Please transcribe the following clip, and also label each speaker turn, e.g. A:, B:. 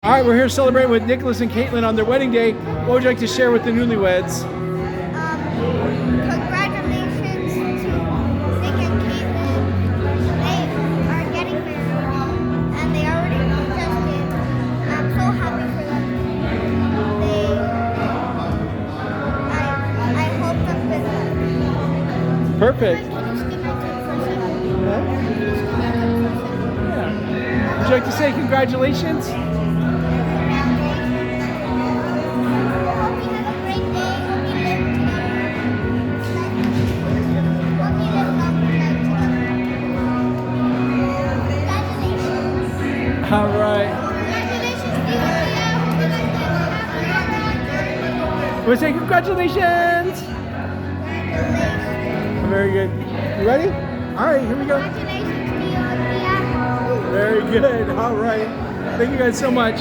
A: All right, we're here celebrating with Nicholas and Caitlin on their wedding day. What would you like to share with the newlyweds?
B: Congratulations to Nick and Caitlin. They are getting married, and they already just did. I'm so happy for them. I hope them good luck.
A: Perfect.
B: Yeah.
A: Would you like to say congratulations?
B: Hope you have a great day. Hope you live together. Hope you live long life together. Congratulations.
A: All right.
B: Congratulations, Theo.
A: We'll say congratulations. Very good. You ready? All right, here we go.
B: Congratulations, Theo.
A: Very good. All right. Thank you guys so much.